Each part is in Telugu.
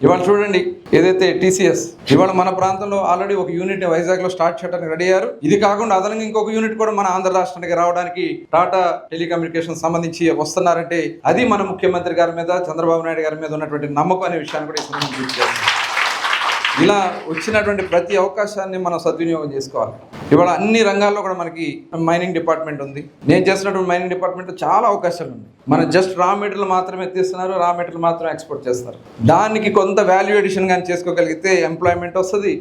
ఇవాళ చూడండి, ఏదైతే టీసీఎస్ ఇవాళ మన ప్రాంతంలో ఆల్రెడీ ఒక యూనిట్ వైజాగ్ లో స్టార్ట్ చేయడానికి రెడీ అయ్యారు. ఇది కాకుండా అదనంగా ఇంకొక యూనిట్ కూడా మన ఆంధ్ర రాష్ట్రానికి రావడానికి టాటా టెలికమ్యూనికేషన్ సంబంధించి వస్తున్నారంటే అది మన ముఖ్యమంత్రి గారి మీద, చంద్రబాబు నాయుడు గారి మీద ఉన్నటువంటి నమ్మకం అనే విషయాన్ని కూడా ఈ సందర్భంగా గుర్తు చేస్తున్నాను. ఇలా వచ్చినటువంటి ప్రతి అవకాశాన్ని మనం సద్వినియోగం చేసుకోవాలి. ఇవాళ అన్ని రంగాల్లో కూడా మనకి మైనింగ్ డిపార్ట్మెంట్ ఉంది. నేను చేసినటువంటి మైనింగ్ డిపార్ట్మెంట్ చాలా అవకాశాలు ఉన్నాయి. మన జస్ట్ రా మెటీరియల్ మాత్రమే తీస్తున్నారు, రా మెటీరియల్ మాత్రమే ఎక్స్పోర్ట్ చేస్తారు. దానికి కొంత వాల్యూ ఎడిషన్ కానీ చేసుకోగలిగితే ఎంప్లాయ్మెంట్ వస్తుంది,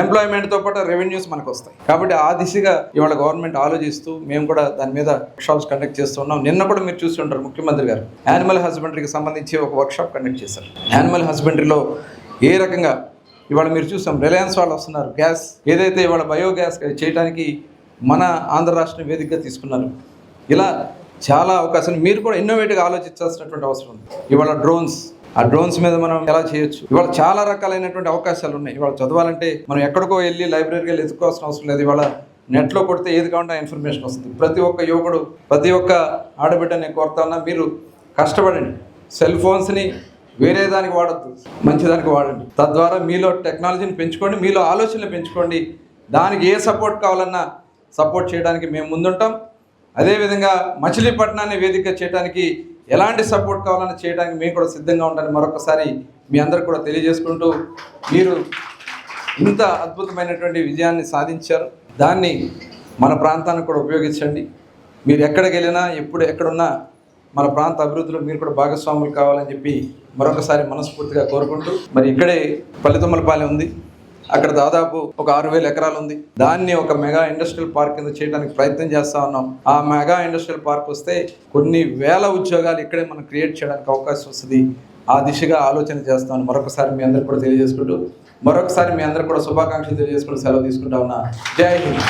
ఎంప్లాయ్మెంట్తో పాటు రెవెన్యూస్ మనకు వస్తాయి. కాబట్టి ఆ దిశగా ఇవాళ గవర్నమెంట్ ఆలోచిస్తూ మేము కూడా దాని మీద వర్క్షాప్స్ కండక్ట్ చేస్తున్నాం. నిన్న కూడా మీరు చూస్తుంటారు, ముఖ్యమంత్రి గారు యానిమల్ హస్బెండరీకి సంబంధించి ఒక వర్క్షాప్ కండక్ట్ చేశారు. యానిమల్ హస్బెండరీలో ఏ రకంగా ఇవాళ మీరు చూసాం, రిలయన్స్ వాళ్ళు వస్తున్నారు, గ్యాస్ ఏదైతే ఇవాళ బయోగ్యాస్ చేయడానికి మన ఆంధ్ర రాష్ట్రం వేదికగా తీసుకున్నారు. ఇలా చాలా అవకాశాలు మీరు కూడా ఇన్నోవేటివ్గా ఆలోచించాల్సినటువంటి అవసరం ఉంది. ఇవాళ ఆ డ్రోన్స్ మీద మనం ఎలా చేయొచ్చు, ఇవాళ చాలా రకాలైనటువంటి అవకాశాలు ఉన్నాయి. ఇవాళ చదవాలంటే మనం ఎక్కడికో వెళ్ళి లైబ్రరీకి వెళ్ళి ఎత్తుకోవాల్సిన అవసరం లేదు. ఇవాళ నెట్లో కొడితే ఏది కావాలంటే ఇన్ఫర్మేషన్ వస్తుంది. ప్రతి ఒక్క యువకుడు, ప్రతి ఒక్క ఆడబిడ్డ నేను కోరుతా ఉన్నా, మీరు కష్టపడండి. సెల్ ఫోన్స్ని వేరే దానికి వాడద్దు, మంచిదానికి వాడండి. తద్వారా మీలో టెక్నాలజీని పెంచుకోండి, మీలో ఆలోచనలు పెంచుకోండి. దానికి ఏ సపోర్ట్ కావాలన్నా సపోర్ట్ చేయడానికి మేము ముందుంటాం. అదేవిధంగా మచిలీపట్నాన్ని వేదిక చేయడానికి ఎలాంటి సపోర్ట్ కావాలన్నా చేయడానికి మేము కూడా సిద్ధంగా ఉంటామని మరొకసారి మీ అందరికి కూడా తెలియజేసుకుంటూ, మీరు ఇంత అద్భుతమైనటువంటి విజయాన్ని సాధించారు. దాన్ని మన ప్రాంతానికి కూడా ఉపయోగించండి. మీరు ఎక్కడికి వెళ్ళినా, ఎక్కడున్నా మన ప్రాంత అభివృద్ధిలో మీరు కూడా భాగస్వాములు కావాలని చెప్పి మరొకసారి మనస్ఫూర్తిగా కోరుకుంటూ, మరి ఇక్కడే పల్లితుమ్మలపాలెం ఉంది, అక్కడ దాదాపు ఒక 6,000 ఎకరాలు ఉంది. దాన్ని ఒక మెగా ఇండస్ట్రియల్ పార్క్ కింద చేయడానికి ప్రయత్నం చేస్తా ఉన్నాం. ఆ మెగా ఇండస్ట్రియల్ పార్క్ వస్తే కొన్ని వేల ఉద్యోగాలు ఇక్కడే మనం క్రియేట్ చేయడానికి అవకాశం వస్తుంది. ఆ దిశగా ఆలోచన చేస్తామని మరొకసారి మీ అందరికి కూడా తెలియజేసుకుంటూ, మరొకసారి మీ అందరికి కూడా శుభాకాంక్షలు తెలియజేసుకుంటూ సెలవు తీసుకుంటా ఉన్నా. జై హింద్.